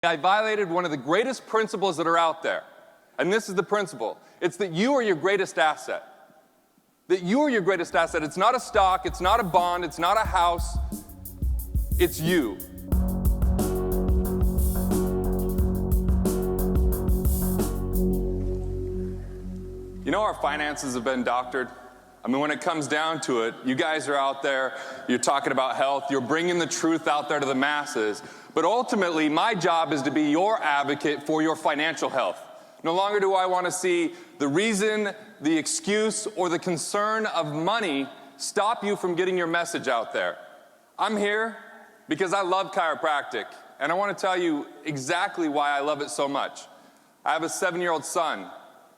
I violated one of the greatest principles that are out there. And this is the principle. It's that you are your greatest asset. That you are your greatest asset. It's not a stock, it's not a bond, it's not a house. It's you. You know, our finances have been doctored. I mean, when it comes down to it, you guys are out there, you're talking about health, you're bringing the truth out there to the masses. But ultimately, my job is to be your advocate for your financial health. No longer do I want to see the reason, the excuse, or the concern of money stop you from getting your message out there. I'm here because I love chiropractic, and I want to tell you exactly why I love it so much. I have a 7-year-old son.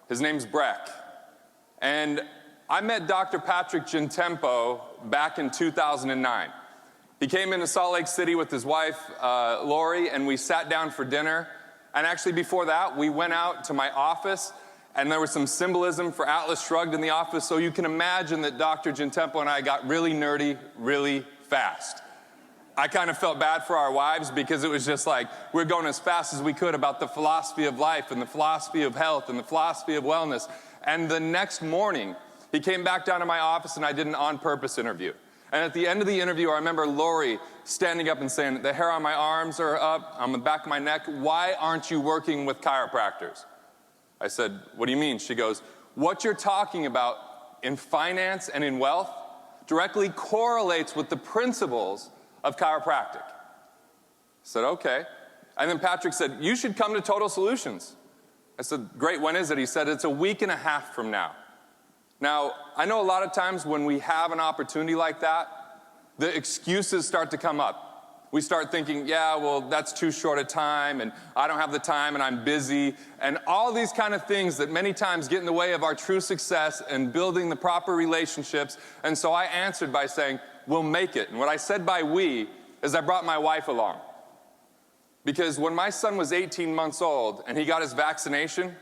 His name's Breck. And I met Dr. Patrick Gentempo back in 2009. He came into Salt Lake City with his wife, Lori, and we sat down for dinner. And actually before that, we went out to my office, and there was some symbolism for Atlas Shrugged in the office, so you can imagine that Dr. Gentempo and I got really nerdy really fast. I kind of felt bad for our wives because it was just like we're going as fast as we could about the philosophy of life and the philosophy of health and the philosophy of wellness. And the next morning, he came back down to my office and I did an on-purpose interview. And at the end of the interview, I remember Lori standing up and saying, the hair on my arms are up, on the back of my neck, why aren't you working with chiropractors? I said, what do you mean? She goes, what you're talking about in finance and in wealth directly correlates with the principles of chiropractic. I said, okay. And then Patrick said, you should come to Total Solutions. I said, great, when is it? He said, it's a week and a half from now. Now, I know a lot of times when we have an opportunity like that, the excuses start to come up. We start thinking, yeah, well, that's too short a time, and I don't have the time, and I'm busy, and all these kind of things that many times get in the way of our true success and building the proper relationships. And so I answered by saying, we'll make it. And what I said by we is I brought my wife along. Because when my son was 18 months old and he got his vaccination,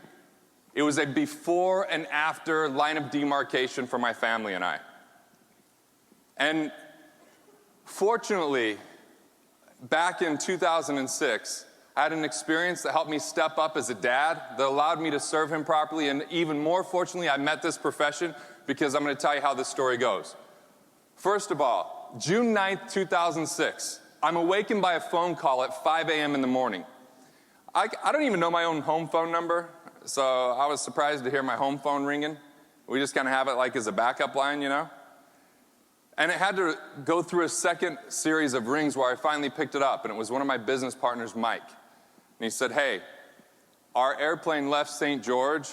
it was a before and after line of demarcation for my family and I. And fortunately, back in 2006, I had an experience that helped me step up as a dad, that allowed me to serve him properly, and even more fortunately, I met this profession because I'm going to tell you how this story goes. First of all, June 9th, 2006, I'm awakened by a phone call at 5 a.m. in the morning. I don't even know my own home phone number. So I was surprised to hear my home phone ringing. We just kind of have it like as a backup line, you know? And it had to go through a second series of rings where I finally picked it up, and it was one of my business partners, Mike. And he said, hey, our airplane left St. George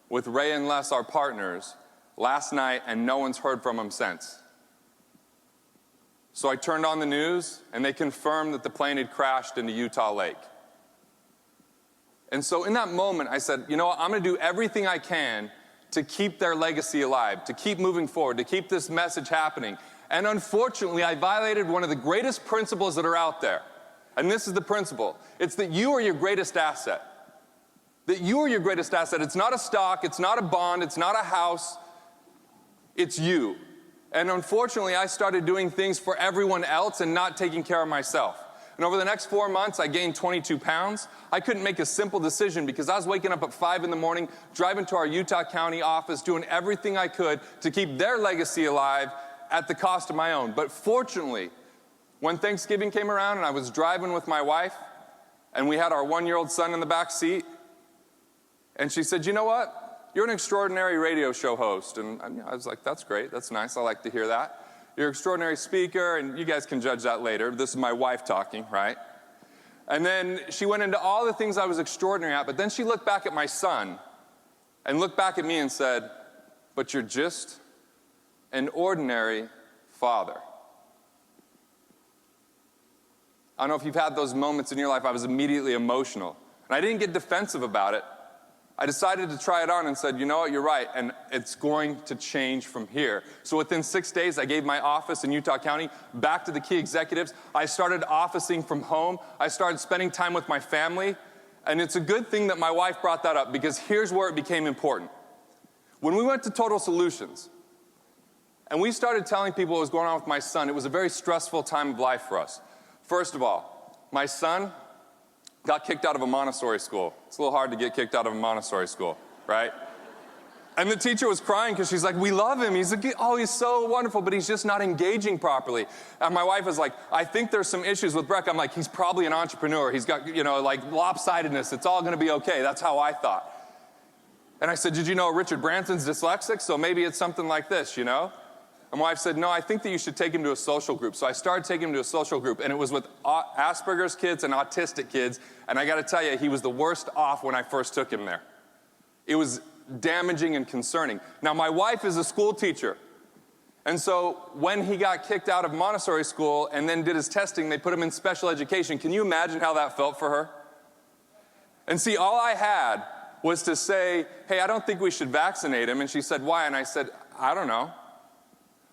with Ray and Les, our partners, last night, and no one's heard from them since. So I turned on the news, and they confirmed that the plane had crashed into Utah Lake. And so in that moment, I said, you know what, I'm going to do everything I can to keep their legacy alive, to keep moving forward, to keep this message happening. And unfortunately, I violated one of the greatest principles that are out there. And this is the principle. It's that you are your greatest asset. That you are your greatest asset. It's not a stock, it's not a bond, it's not a house. It's you. And unfortunately, I started doing things for everyone else and not taking care of myself. And over the next 4 months, I gained 22 pounds. I couldn't make a simple decision because I was waking up at 5 in the morning, driving to our Utah County office, doing everything I could to keep their legacy alive at the cost of my own. But fortunately, when Thanksgiving came around and I was driving with my wife, and we had our 1-year-old son in the back seat, and she said, you know what? You're an extraordinary radio show host. And I was like, that's great, that's nice, I like to hear that. You're an extraordinary speaker, and you guys can judge that later. This is my wife talking, right? And then she went into all the things I was extraordinary at, but then she looked back at my son and looked back at me and said, but you're just an ordinary father. I don't know if you've had those moments in your life. I was immediately emotional. And I didn't get defensive about it. I decided to try it on and said, you know what, you're right, and it's going to change from here. So within 6 days, I gave my office in Utah County back to the key executives. I started officing from home. I started spending time with my family. And it's a good thing that my wife brought that up, because here's where it became important. When we went to Total Solutions, and we started telling people what was going on with my son, it was a very stressful time of life for us. First of all, my son got kicked out of a Montessori school. It's a little hard to get kicked out of a Montessori school, right? And the teacher was crying because she's like, we love him. He's so wonderful, but he's just not engaging properly. And my wife was like, I think there's some issues with Breck. I'm like, he's probably an entrepreneur. He's got, like lopsidedness. It's all going to be okay. That's how I thought. And I said, did you know Richard Branson's dyslexic? So maybe it's something like this, And my wife said, no, I think that you should take him to a social group. So I started taking him to a social group, and it was with Asperger's kids and autistic kids. And I got to tell you, he was the worst off when I first took him there. It was damaging and concerning. Now, my wife is a school teacher. And so when he got kicked out of Montessori school and then did his testing, they put him in special education. Can you imagine how that felt for her? And see, all I had was to say, hey, I don't think we should vaccinate him. And she said, why? And I said, I don't know.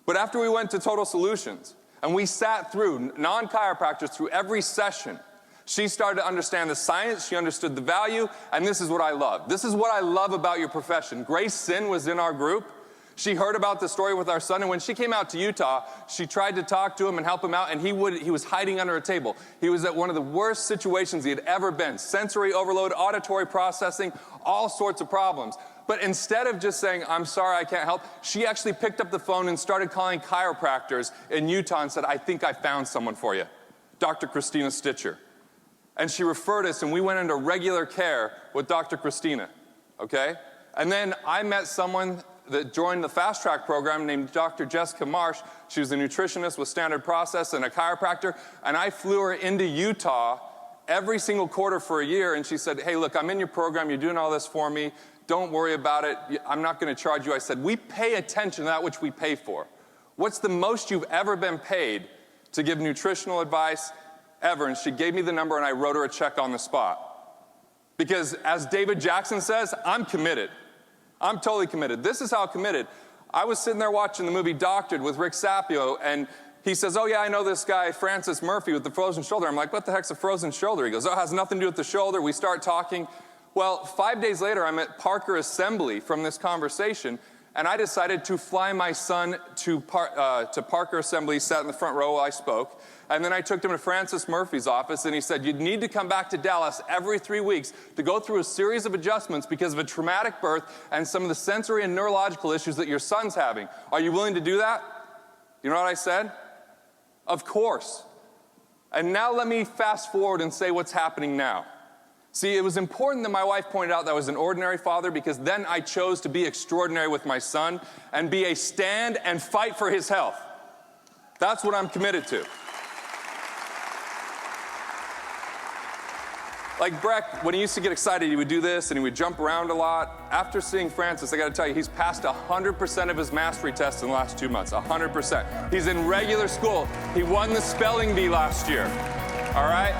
But after we went to Total Solutions and we sat through, non-chiropractors through every session, she started to understand the science, she understood the value, and this is what I love. This is what I love about your profession. Grace Sin was in our group. She heard about the story with our son, and when she came out to Utah, she tried to talk to him and help him out, and he was hiding under a table. He was at one of the worst situations he had ever been. Sensory overload, auditory processing, all sorts of problems. But instead of just saying, I'm sorry, I can't help, she actually picked up the phone and started calling chiropractors in Utah and said, I think I found someone for you, Dr. Christina Stitcher. And she referred us, and we went into regular care with Dr. Christina, okay? And then I met someone that joined the Fast Track program named Dr. Jessica Marsh. She was a nutritionist with Standard Process and a chiropractor, and I flew her into Utah every single quarter for a year, and she said, hey, look, I'm in your program, you're doing all this for me, don't worry about it, I'm not going to charge you. I said, we pay attention to that which we pay for. What's the most you've ever been paid to give nutritional advice ever? And she gave me the number, and I wrote her a check on the spot. Because as David Jackson says, I'm committed. I'm totally committed. This is how committed. I was sitting there watching the movie Doctored with Rick Sapio, and he says, oh yeah, I know this guy, Francis Murphy, with the frozen shoulder. I'm like, what the heck's a frozen shoulder? He goes, oh, it has nothing to do with the shoulder. We start talking. Well, 5 days later, I'm at Parker Assembly from this conversation, and I decided to fly my son to Parker Assembly, sat in the front row while I spoke, and then I took him to Francis Murphy's office, and he said, you need to come back to Dallas every 3 weeks to go through a series of adjustments because of a traumatic birth and some of the sensory and neurological issues that your son's having. Are you willing to do that? You know what I said? Of course. And now let me fast forward and say what's happening now. See, it was important that my wife pointed out that I was an ordinary father, because then I chose to be extraordinary with my son and be a stand and fight for his health. That's what I'm committed to. Like Breck, when he used to get excited, he would do this and he would jump around a lot. After seeing Francis, I got to tell you, he's passed 100% of his mastery tests in the last 2 months, 100%. He's in regular school. He won the spelling bee last year, all right?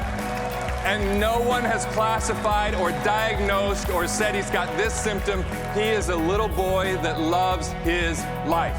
And no one has classified or diagnosed or said he's got this symptom. He is a little boy that loves his life.